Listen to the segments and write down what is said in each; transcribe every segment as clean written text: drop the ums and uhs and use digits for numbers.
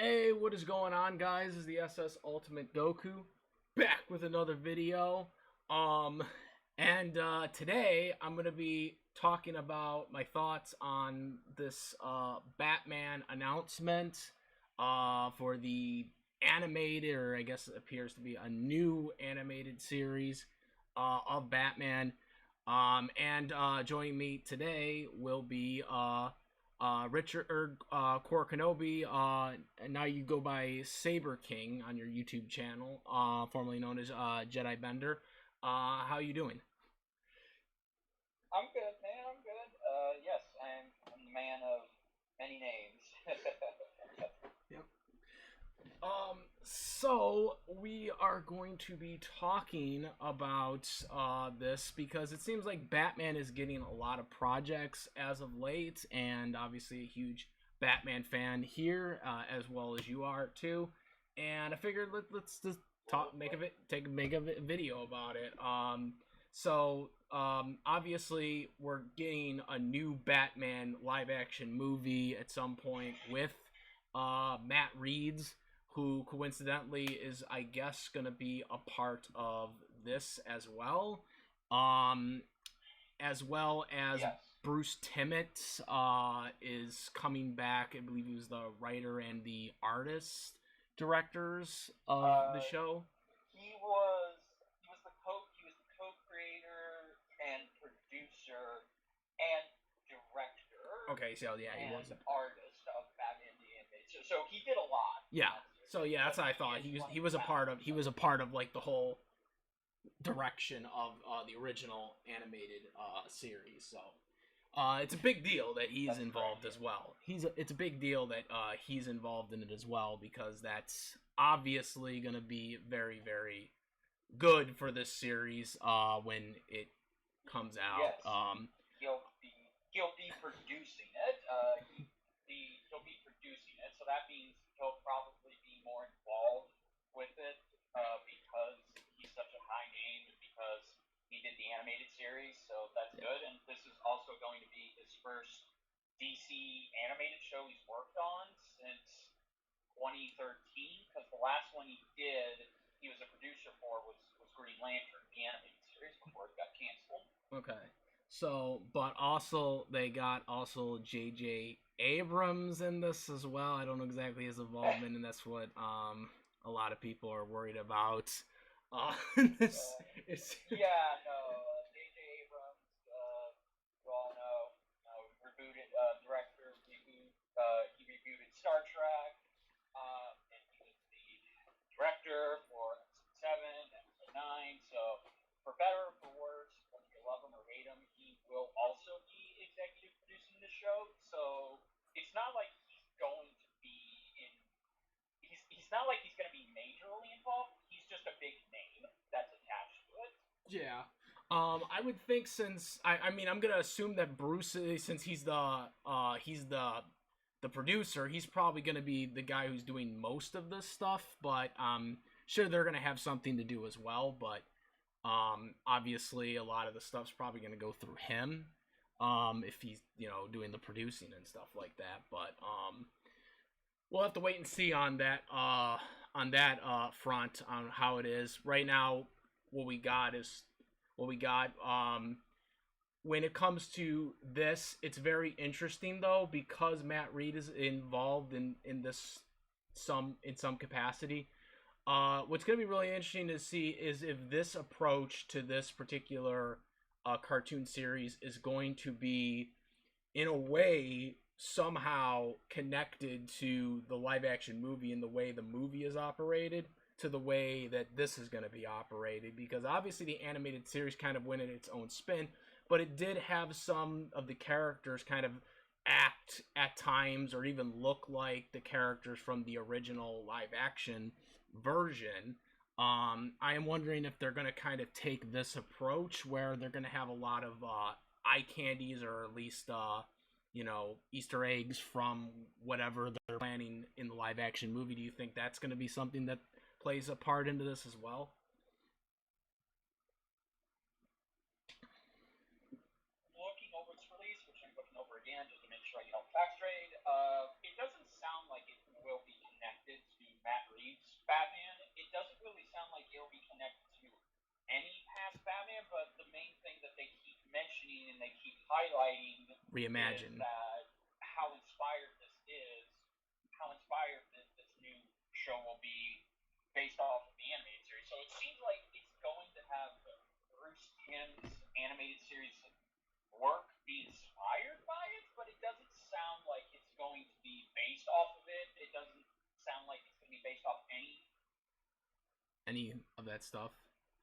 Hey, what is going on, guys? This is the SS Ultimate Goku back with another video. Um, Today I'm gonna be talking about my thoughts on this Batman announcement for the animated, or I guess it appears to be a new animated series of Batman. Joining me today will be Richard Core Kenobi. Now you go by Saber King on your YouTube channel, formerly known as Jedi Bender. How you doing? I'm good, man. I'm good. Yes, I'm the man of many names. Yep. So we are going to be talking about this because it seems like Batman is getting a lot of projects as of late, and obviously a huge Batman fan here, as well as you are too. And I figured let's just talk, make a video about it. Obviously we're getting a new Batman live action movie at some point with Matt Reeves, who coincidentally is, I guess, gonna be a part of this um, as well as Yes. Bruce Timmett is coming back. I believe he was the writer and the artist directors of the Uh, show. he was the co-creator and producer and director Okay, so yeah, he and was. artist of Batman the Animated. So he did a lot in Yeah. that So series. yeah, that's But what I he thought. is one He of was the a part of founders of it. like the whole direction of the original animated series. So it's a big deal that he's That's correct. involved as Yes. well. It's a big deal that he's involved in it as well, because that's obviously going to be very very good for this series when it comes out. Yes. He'll be producing it. He'll be producing it, so that means he'll probably be more involved with it because he's such a high name and because he did the animated series. So that's Yeah. good. And this is also going to be his first DC animated show he's worked on since 2013. Because the last one he was a producer for was Green Lantern, the animated series, before it got canceled. Okay. So, but also they got also J.J. Abrams in this as well. I don't know exactly his involvement, and that's what a lot of people are worried about. Uh, this Uh, is yeah, no, J.J. Abrams, you all know, rebooted director, he rebooted Star Trek, and he was the director for episode 7, episode 9. So, for better or for worse, whether you love him or hate him, he will also be executive producing the show. So, it's not like he's going to be in. He's not like he's going to be majorly involved. He's just a big name that's attached to it. yeah. I would think, since I mean, I'm gonna assume that Bruce, since he's the producer, he's probably gonna be the guy who's doing most of this stuff. But sure, they're gonna have something to do as well. But obviously, a lot of the stuff's probably gonna go through him. If he's, doing the producing and stuff like that. But we'll have to wait and see on that front, on how it is. Right now, what we got is what we got. When it comes to this, it's very interesting though, because Matt Reed is involved in this in some capacity. What's going to be really interesting to see is if this approach to this particular cartoon series is going to be, in a way, somehow connected to the live action movie, and the way the movie is operated to the way that this is going to be operated, because obviously the animated series kind of went in its own spin, but it did have some of the characters kind of act at times, or even look like the characters from the original live action version. I am wondering if they're going to kind of take this approach, where they're going to have a lot of eye candies, or at least Easter eggs from whatever they're planning in the live action movie. Do you think that's going to be something that plays a part into this as well? Looking over its release, which I'm looking over again just to make sure I get all the facts straight, it doesn't sound like it will be connected is reimagine. that how inspired this is, how inspired this new show will be based off of the animated series. So it seems like it's going to have Bruce Timm's animated series work be inspired by it, but it doesn't sound like it's going to be based off of it. It doesn't sound like it's going to be based off Any of that stuff,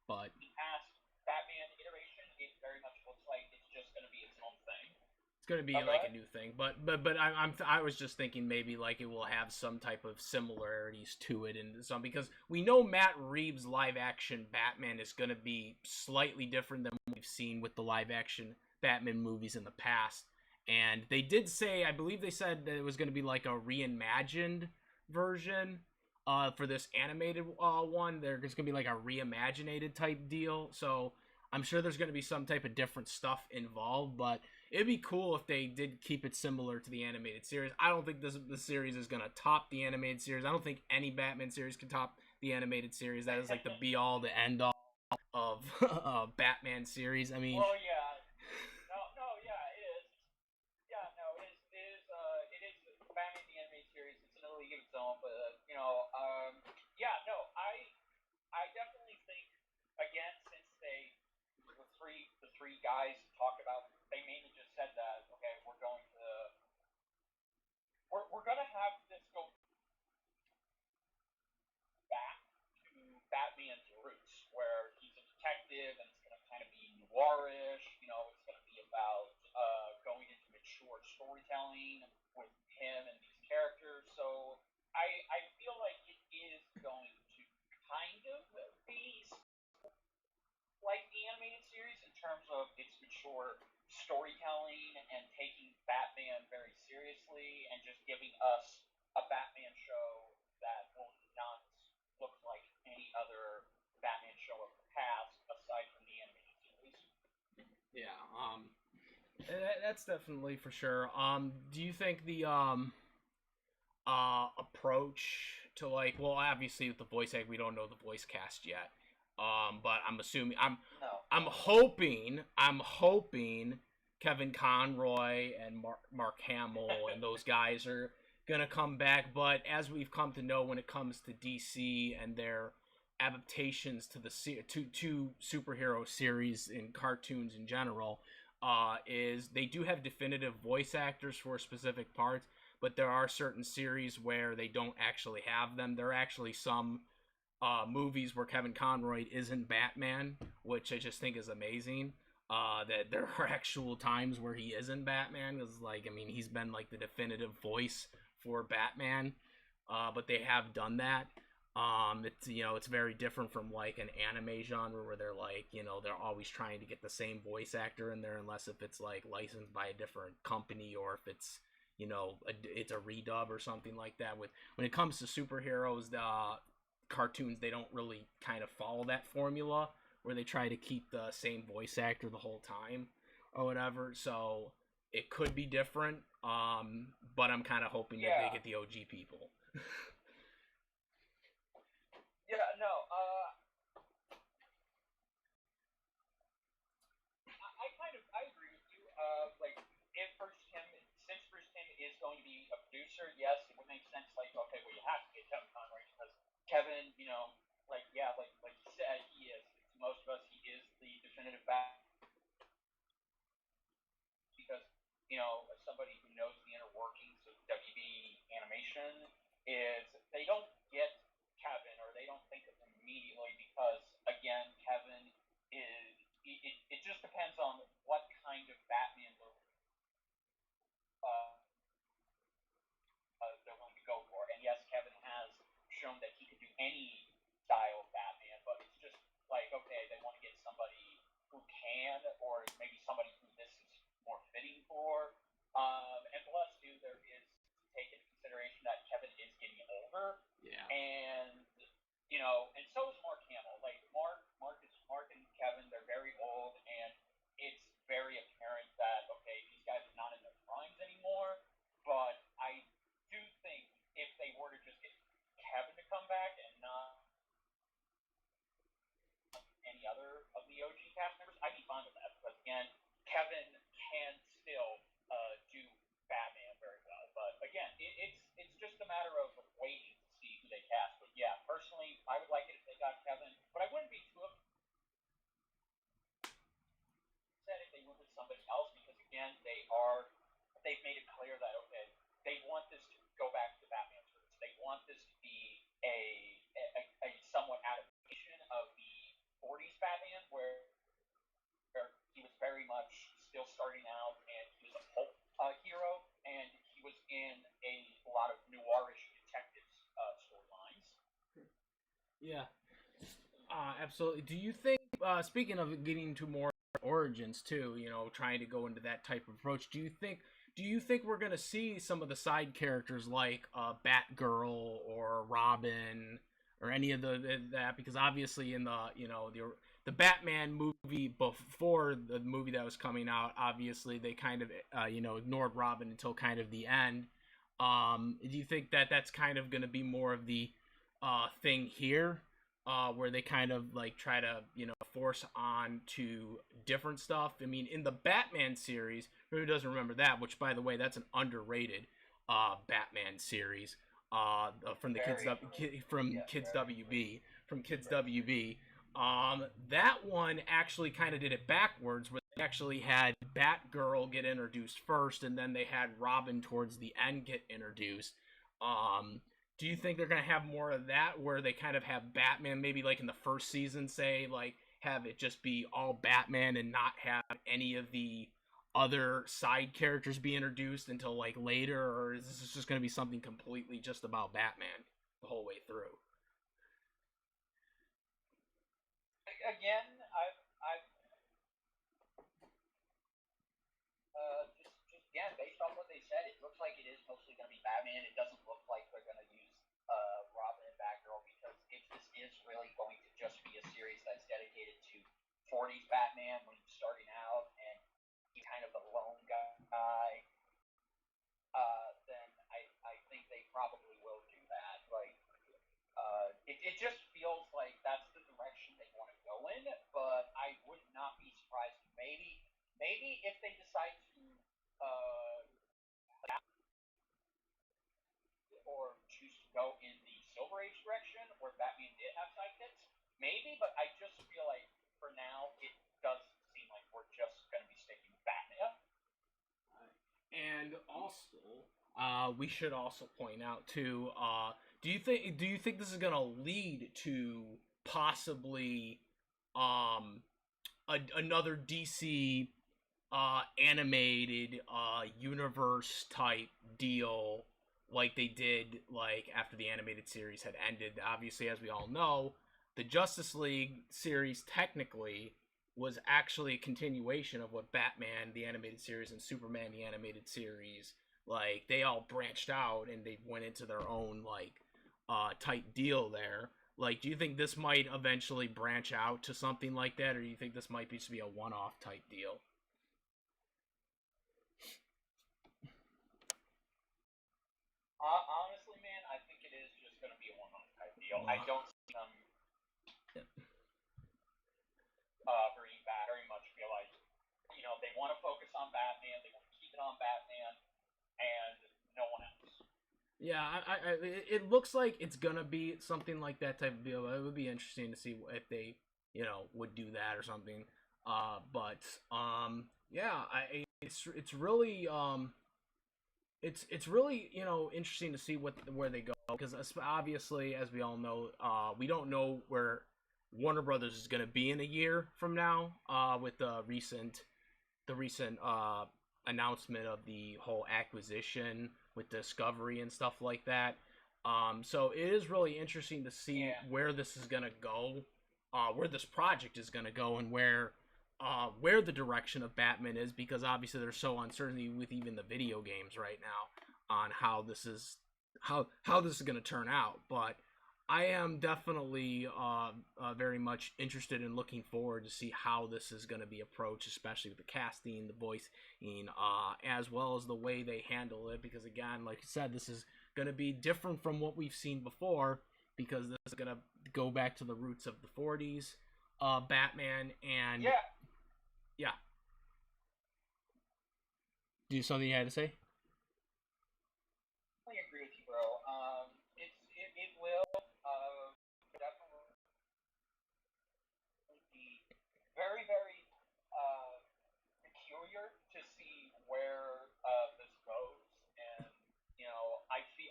but the past Batman iteration. It very much looks like it's just going to be its own thing. it's gonna be like a new thing. But I was just thinking maybe like it will have some type of similarities to it and some, because we know Matt Reeves' live action Batman is gonna be slightly different than what we've seen with the live action Batman movies in the past. And they did say, I believe they said that it was gonna be like a reimagined version. For this animated one, there's gonna be like a reimaginated type deal. So I'm sure there's gonna be some type of different stuff involved, but it'd be cool if they did keep it similar to the animated series. I don't think the series is gonna top the animated series. I don't think any Batman series can top the animated series. That is like the be all, the end all of Batman series. I mean, Well, yeah, no, yeah, it is. Yeah, no, it is Batman the animated series. It's in a league of its own, but yeah, no, I definitely think again, since the three guys talked about, they mainly just said that okay, we're gonna have this go back to Batman's roots, where he's a detective and it's gonna kind of be noirish. You know, it's gonna be about going into mature storytelling with him and these characters. So I feel like it is going to kind of be like the animated series in terms of its mature storytelling and taking Batman very seriously and just giving us a Batman show that will not look like any other Batman show of the past aside from the animated series. yeah, that's definitely for sure. Do you think the approach to, like, well, obviously with the voice act we don't know the voice cast yet, but I'm assuming I'm hoping Kevin Conroy and Mark Hamill and those guys are gonna come back. But as we've come to know, when it comes to DC and their adaptations to the to superhero series and cartoons in general, is they do have definitive voice actors for specific parts, but there are certain series where they don't actually have them. There are actually some movies where Kevin Conroy isn't Batman, which I just think is amazing. That there are actual times where he isn't Batman, because, like, I mean, he's been like the definitive voice for Batman, but they have done that. It's, you know, it's very different from like an anime genre where they're like, you know, they're always trying to get the same voice actor in there, unless if it's like licensed by a different company, or if it's, you know, it's a redub or something like that. With when it comes to superheroes, the cartoons, they don't really kind of follow that formula where they try to keep the same voice actor the whole time or whatever. So it could be different, but I'm kind of hoping that they Yeah, get the OG people. yeah, no, I kind of I agree with you. Like if Bruce Tim, since Bruce Tim is going to be a producer, yes, it would make sense. Like okay, well you have to get Kevin Conroy because Kevin, you know, like yeah, like you said, he is to most of us he is the definitive back because you know as somebody who knows the inner workings of WB animation is they don't get Kevin or they don't think of him immediately because again Kevin is it just depends on what kind of Batman they're willing to go for. And yes, Kevin has shown that he could do any style of Batman, but it's just like okay, they want to get somebody who can, or maybe somebody who this is more fitting for. And plus, too, there is to take into consideration that Kevin is getting older, Yeah. and you know, and so is Mark Hamill. Like Mark and Kevin, they're very old, and it's very apparent that okay, these guys are not in their primes anymore. But I do think if they were to just get Kevin to come back and not in a lot of noirish detective storylines. Yeah, absolutely. Do you think, speaking of getting to more origins too, trying to go into that type of approach, do you think we're gonna see some of the side characters like Batgirl or Robin or any of that? Because obviously in the Batman movie before the movie that was coming out, obviously they kind of ignored Robin until kind of the end. Do you think that that's kind of gonna be more of the thing here? Where they kind of like try to force on to different stuff. I mean, in the Batman series, who doesn't remember that? Which, by the way, that's an underrated Batman series from the Kids WB from Kids WB. That one actually kind of did it backwards, where they actually had Batgirl get introduced first, and then they had Robin towards the end get introduced. Do you think they're gonna have more of that, where they kind of have Batman, maybe like in the first season, say like have it just be all Batman and not have any of the other side characters be introduced until like later, or is this just gonna be something completely just about Batman the whole way through? Again, just again, based on what they said, it looks like it is mostly going to be Batman. It doesn't look like they're going to use Robin and Batgirl, because if this is really going to just be a series that's dedicated to 40s Batman when he's starting out and he's kind of the lone guy, then I think they probably will do that. Like, it just feels like that's the direction they want to go in, but I would not be surprised. Maybe if they decide to uh, or choose to go in the Silver Age direction, where Batman did have sidekicks, maybe. But I just feel like for now it does seem like we're just going to be sticking with Batman. And also, we should also point out too. Do you think this is gonna lead to possibly another DC animated universe type deal like they did like after the animated series had ended? Obviously, as we all know, the Justice League series technically was actually a continuation of what Batman the animated series and Superman the animated series, like they all branched out and they went into their own like type deal there. Like, do you think this might eventually branch out to something like that, or do you think this might just be a one-off type deal? Honestly, man, I think it is just going to be a one-off type deal. I don't see them very much feel like they want to focus on Batman, they want to keep it on Batman, and no one else. Yeah, it looks like it's gonna be something like that type of deal. It would be interesting to see if they, would do that or something. But yeah, it's really it's really interesting to see where they go, because obviously, as we all know, we don't know where Warner Brothers is gonna be in a year from now. With the recent announcement of the whole acquisition with Discovery and stuff like that. So it is really interesting to see where this is gonna go, where this project is gonna go, and where the direction of Batman is, because obviously there's so uncertainty with even the video games right now on how this is gonna turn out. But I am definitely very much interested in looking forward to see how this is going to be approached, especially with the casting, the voicing, as well as the way they handle it. Because again, like you said, this is going to be different from what we've seen before, because this is going to go back to the roots of the 40s Batman. And yeah, do something you had to say? I agree with you, bro. It will definitely be very peculiar to see where this goes, and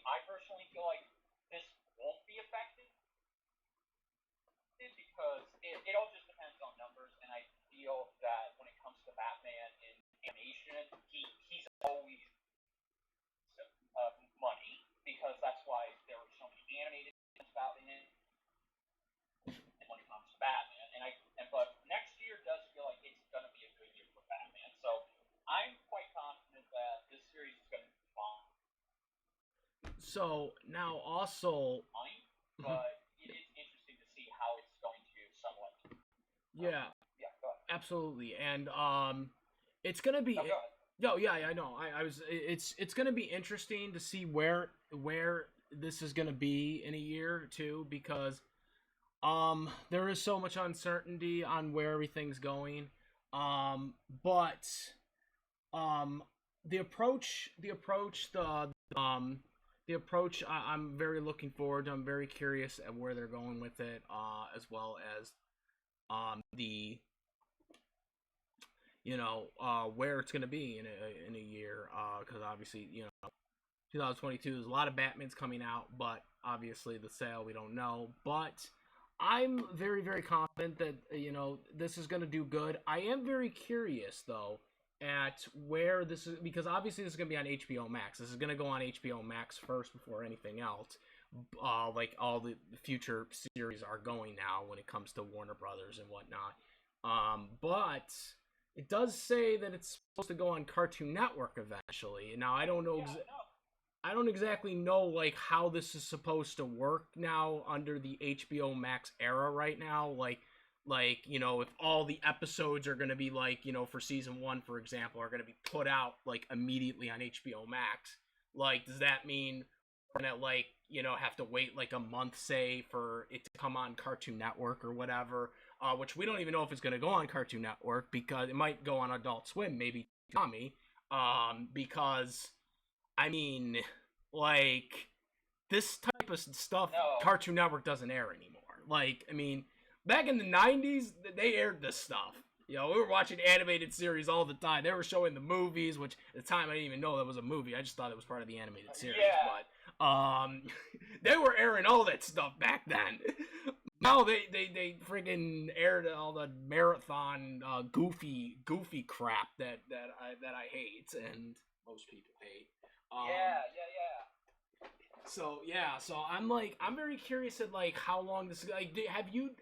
I personally feel like this won't be affected, because it all just depends on numbers, and I feel that when it comes to Batman in animation, he's always So now also, Fine, but it is interesting to see how it's going to somewhat. yeah, Yeah, go ahead. absolutely, and it's gonna be. No, go ahead. Yo, yeah, I know. I was. It's gonna be interesting to see where this is gonna be in a year or two because there is so much uncertainty on where everything's going. But um the approach I'm very looking forward to. I'm very curious at where they're going with it, as well as the where it's gonna be in a year, because obviously 2022 there's a lot of Batmans coming out, but obviously the sale we don't know. But I'm very very confident that this is gonna do good. I am very curious though at where this is, because obviously this is gonna be on HBO Max. This is gonna go on HBO Max first before anything else. Like all the future series are going now when it comes to Warner Brothers and whatnot. But it does say that it's supposed to go on Cartoon Network eventually. Now I don't know. Yeah, no. I don't exactly know like how this is supposed to work now under the HBO Max era right now. Like if all the episodes are going to be like for season 1 for example are going to be put out like immediately on HBO Max. Like does that mean we're going to like have to wait like a month say for it to come on Cartoon Network or whatever, which we don't even know if it's going to go on Cartoon Network because it might go on Adult Swim, maybe Tommy, because I mean, like this type of stuff, No. Cartoon Network doesn't air anymore. Like, I mean, back in the '90s, they aired this stuff. We were watching animated series all the time. They were showing the movies, which at the time I didn't even know that was a movie. I just thought it was part of the animated series. Yeah. But they were airing all that stuff back then. Now they friggin' aired all the marathon goofy crap that I hate and most people hate. Yeah. So I'm very curious at like how long this like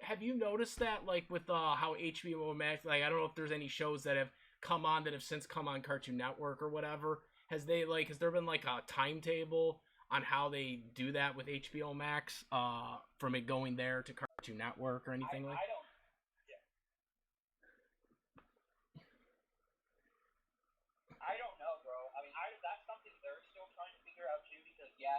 have you noticed that like with how HBO Max, like I don't know if there's any shows that have come on that have since come on Cartoon Network or whatever. Has there been like a timetable on how they do that with HBO Max from it going there to Cartoon Network or anything like? I don't. Yeah. I don't know, bro. I mean, that's something they're still trying to figure out too. Because yeah,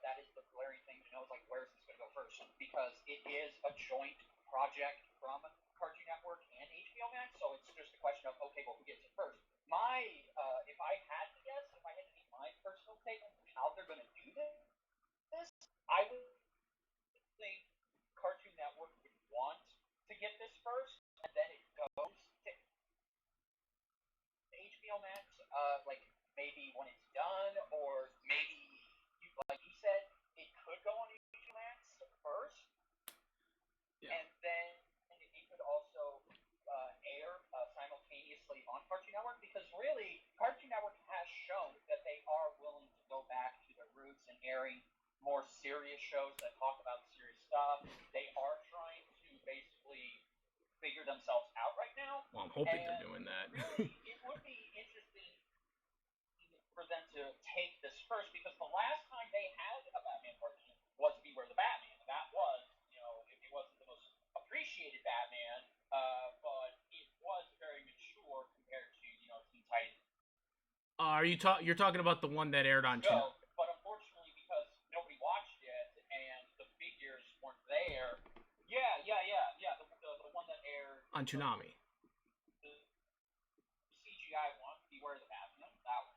that is the glaring thing to know is like where's this going to go first? Because it is a joint project from Cartoon Network and HBO Max, so it's just a question of okay, well, who gets it first? If I had to guess, if I had to make my personal take on how they're going to do this, I would think Cartoon Network would want to get this first, and then it goes to HBO Max, like maybe when it's done, or maybe like you said, it could go on HBO Max first, Yeah. and then it could also air simultaneously on Cartoon Network because really, Cartoon Network has shown that they are willing to go back to their roots and airing more serious shows that talk about serious stuff. They are trying to basically figure themselves out right now. Well, I'm hoping and they're doing that. Really, it would be interesting for them to take this first because the last time they had a Batman cartoon was Beware the Batman. That was, it wasn't the most appreciated Batman, but it was very mature compared to, Teen Titans. You're talking about the one that aired on Go, but unfortunately, because nobody watched it and the figures weren't there. Yeah. The one that aired on Toonami. The CGI one, Beware the Batman. That one.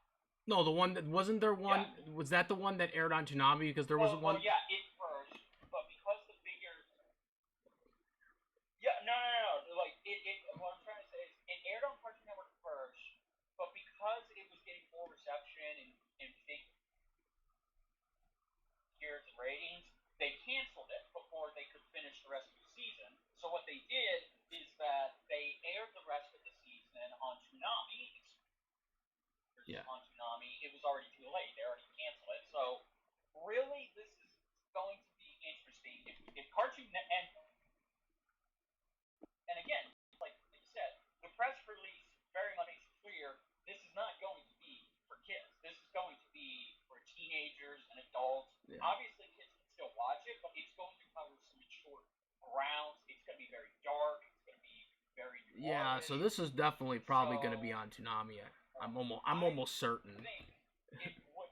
No, the one that wasn't there one. Yeah. Was that the one that aired on Toonami? Because there was one. Well, yeah, it first, but because the figures. Yeah, no. Like what I'm trying to say is, it aired on Cartoon Network first, but because it was getting more reception and figures and ratings, they canceled it before they could finish the rest of the season. So what they did is that they aired the rest of the season on Toonami. Yeah. On Toonami, it was already too late. They already canceled it. So really, this is going to be interesting. If Cartoon and again, like you said, the press release very much makes it clear this is not going to be for kids. This is going Yeah, so this is definitely probably going to be on Toonami. I'm almost certain. Think it would.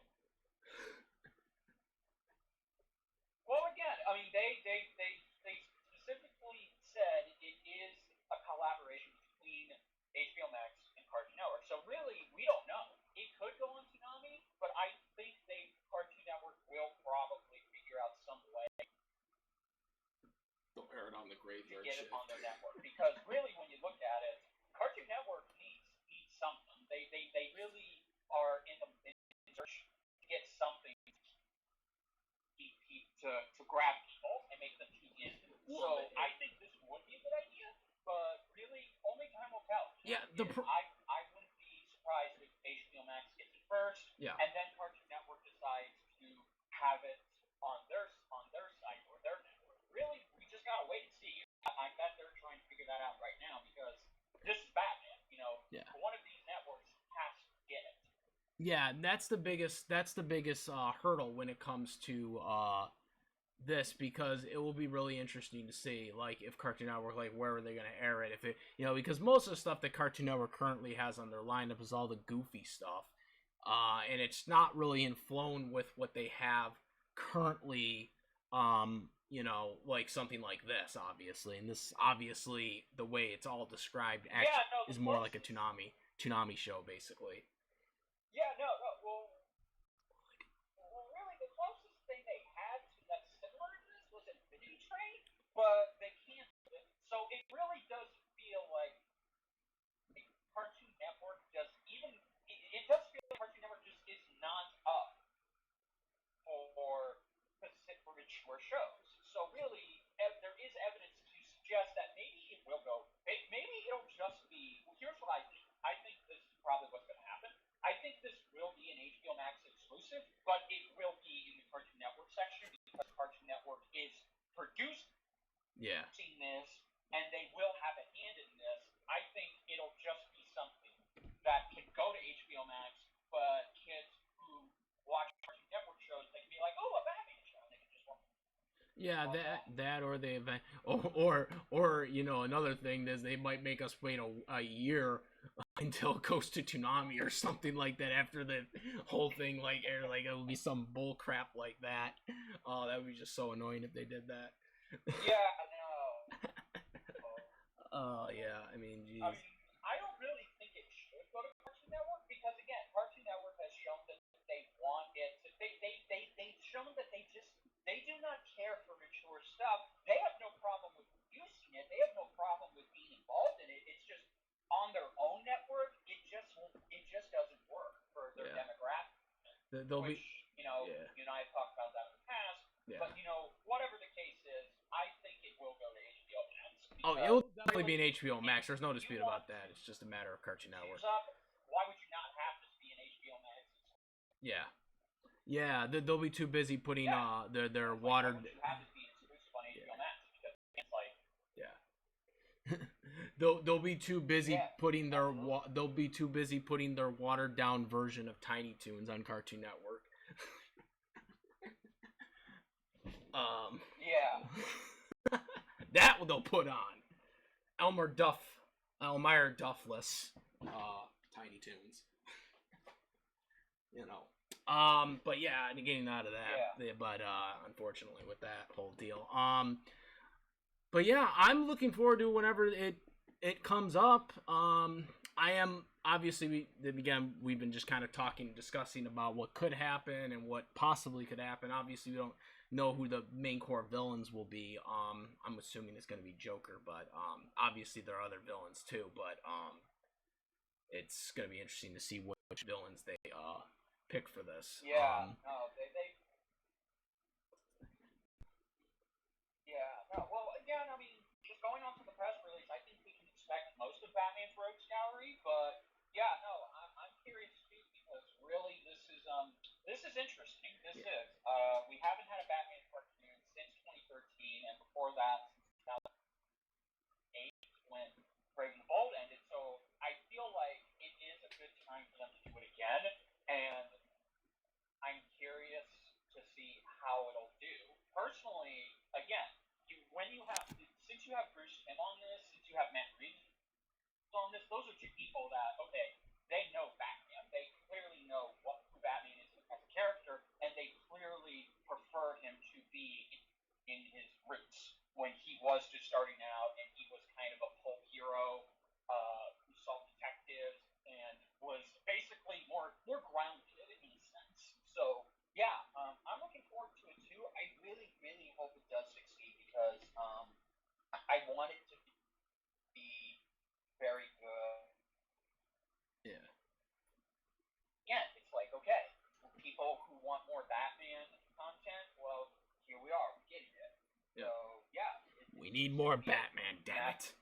Well, again, I mean, they specifically said it is a collaboration between HBO Max and Cartoon Network. So really, we don't know. It could go on Toonami, but I think Cartoon Network will probably figure out some way They'll air it on the graveyard to get shift. it on their network. Because really, when you look at it, Cartoon Network needs something. They really are in search to get something to grab people and make them tune in. So I think this would be a good idea, but really, only time will tell. Yeah, I wouldn't be surprised if HBO Max gets it first, and then Cartoon Network decides to have it on their site or their network. Really, we just gotta wait and see. I bet they're trying to figure that out right now because this is Batman. One of these networks has to get it. Yeah, that's the biggest hurdle when it comes to this, because it will be really interesting to see, like, if Cartoon Network, like, where are they going to air it, if it, because most of the stuff that Cartoon Network currently has on their lineup is all the goofy stuff, and it's not really flown with what they have currently, like something like this, obviously, and this, obviously, the way it's all described actually is more like a Toonami show, basically. Yeah, no. Well, really, the closest thing they had to that's similar to this was Infinity Train, but they canceled it. So it really does feel like Cartoon Network just it does feel like Cartoon Network just is not up for mature shows. So really, there is evidence to suggest that maybe it will go. Maybe it'll just be. Well, here's what I think. I think this is probably what's going to happen. I think this will be an HBO Max exclusive, but it will be in the Cartoon Network section because Cartoon Network is producing this, and they will have a hand in this. I think it'll just be something that can go to HBO Max, but kids who watch Cartoon Network shows, they can be like, oh, a Batman show, and they can just watch. Yeah, that or they event or another thing is they might make us wait a year until it goes to Toonami or something like that after the whole thing air, it'll be some bull crap like that. Oh, that would be just so annoying if they did that. Yeah, I know. Yeah, I mean, geez. I don't really think it should go to Cartoon Network because, again, Cartoon Network has shown that they want it to. They've shown that they do not care for mature stuff. They have no problem with producing it. They have no problem with being involved in it. It's just on their own network. It just doesn't work for their demographic. Which you and I have talked about that in the past. Yeah. But whatever the case is, I think it will go to HBO Max. Oh, it will definitely be an HBO Max. There's no dispute about that. It's just a matter of Cartoon Network. Why would you not have this be an HBO Max? Yeah. Yeah, they'll be too busy putting their water. They'll be too busy putting their watered down version of Tiny Toons on Cartoon Network. That they'll put on Elmer Duffless Tiny Toons. But yeah, getting out of that. But unfortunately, with that whole deal. But yeah, I'm looking forward to whenever it comes up. I am obviously we've been just kind of discussing about what could happen and what possibly could happen. Obviously, we don't know who the main core villains will be. I'm assuming it's going to be Joker, but obviously there are other villains too. But it's going to be interesting to see which villains they pick for this. Yeah. Well, again, I mean, just going on to the press release, I think we can expect most of Batman's Rogues Gallery, but yeah, no, I'm curious too because really this is interesting. This is. We haven't had a Batman cartoon since 2013, and before that, since 2008, when Brave and the Bold ended. So I feel like it is a good time for them to do it again, and I'm curious to see how it'll do. Personally, again, since you have Bruce Timm on this, since you have Matt Reeves on this, those are two people that, okay, they know Batman. They clearly know who Batman is as a character, and they clearly prefer him to be in his roots when he was just starting out and he was kind of a pulp hero who solved detectives and was basically more grounded in a sense. So yeah, I'm looking forward to it too. I really, really hope it does succeed because I want it to be very good. Yeah. Again, it's like, okay, people who want more Batman content, well, here we are, we're getting it. Yeah. So yeah, we need more Batman, damn it.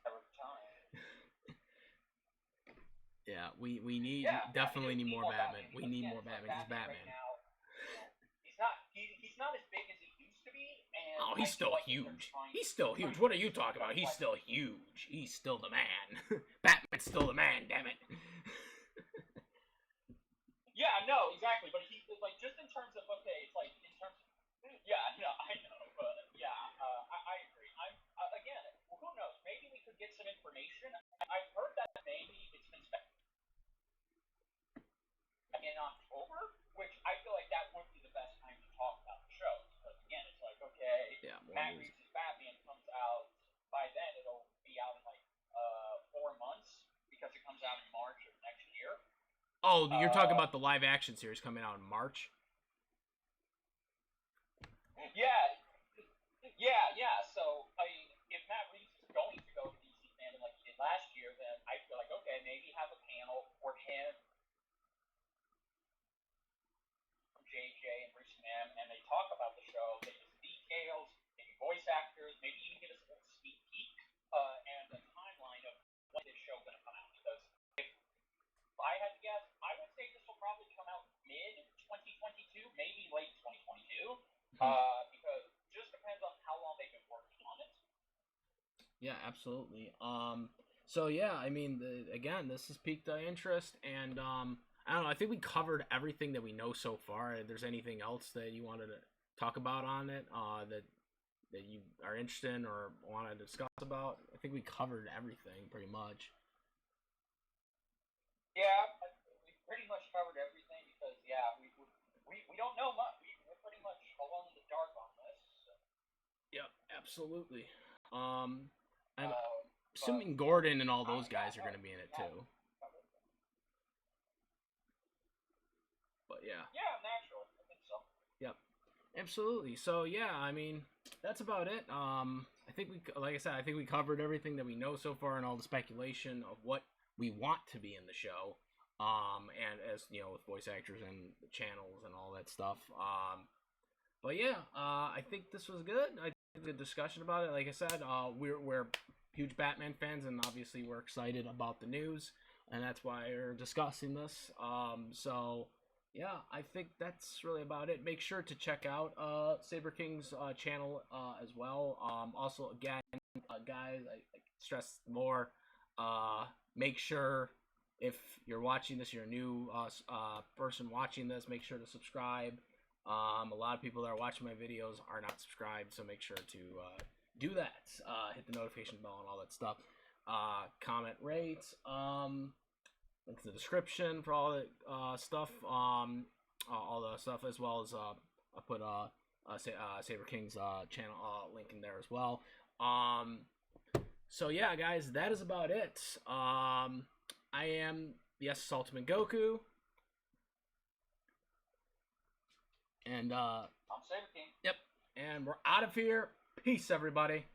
Yeah, we need definitely need more Batman. We need more Batman. He's Batman. Right now, he's not as big as he used to be. And oh, he's still huge. He's still huge. What are you talking about? He's still huge. He's still the man. Batman's still the man. Damn it. Yeah, no, exactly. But he's like just in terms of okay, it's like in terms of I know, but yeah, I agree. Again, who knows? Maybe we could get some information. I've heard that maybe it's been in October, which I feel like that would be the best time to talk about the show because again, it's like okay, Matt Reeves' Batman comes out by then it'll be out in like 4 months because it comes out in March of next year. Oh, you're talking about the live action series coming out in March? Yeah. So, I mean, if Matt Reeves is going to go to DC fandom like he did last year, then I feel like, okay, maybe have a panel for him, JJ, and Bruce Timm, and they talk about the show, they give details, maybe voice actors, maybe even get us a little sneak peek, and a timeline of when this show going to come out. Because if I had to guess, I would say this will probably come out mid-2022, maybe late 2022, because it just depends on how long they've been working on it. Yeah, absolutely. So yeah, I mean, again, this has piqued the interest, and I don't know. I think we covered everything that we know so far. If there's anything else that you wanted to talk about on it, that you are interested in or want to discuss about, I think we covered everything pretty much. Yeah, we pretty much covered everything because we don't know much. We're pretty much alone in the dark on this. So. Yep, absolutely. I'm assuming Gordon and all those guys are going to be in it too. But yeah. Yeah, natural. I think so. Yep. Absolutely. So yeah, I mean, that's about it. I think like I said, I think we covered everything that we know so far and all the speculation of what we want to be in the show. And as you know, with voice actors and the channels and all that stuff. But yeah, I think this was good. I think the discussion about it, like I said, we're huge Batman fans, and obviously we're excited about the news, and that's why we're discussing this. So yeah, I think that's really about it. Make sure to check out Saber King's channel as well. Also, again, guys, I stress more. Make sure if you're watching this, you're a new person watching this, make sure to subscribe. A lot of people that are watching my videos are not subscribed, so make sure to do that. Hit the notification bell and all that stuff. Comment, rate. Link to the description for all the stuff. All the stuff, as well as I put Saber King's channel link in there as well. So yeah, guys, that is about it. I am the Ultimate Goku. And I'm Saber King. Yep. And we're out of here. Peace, everybody.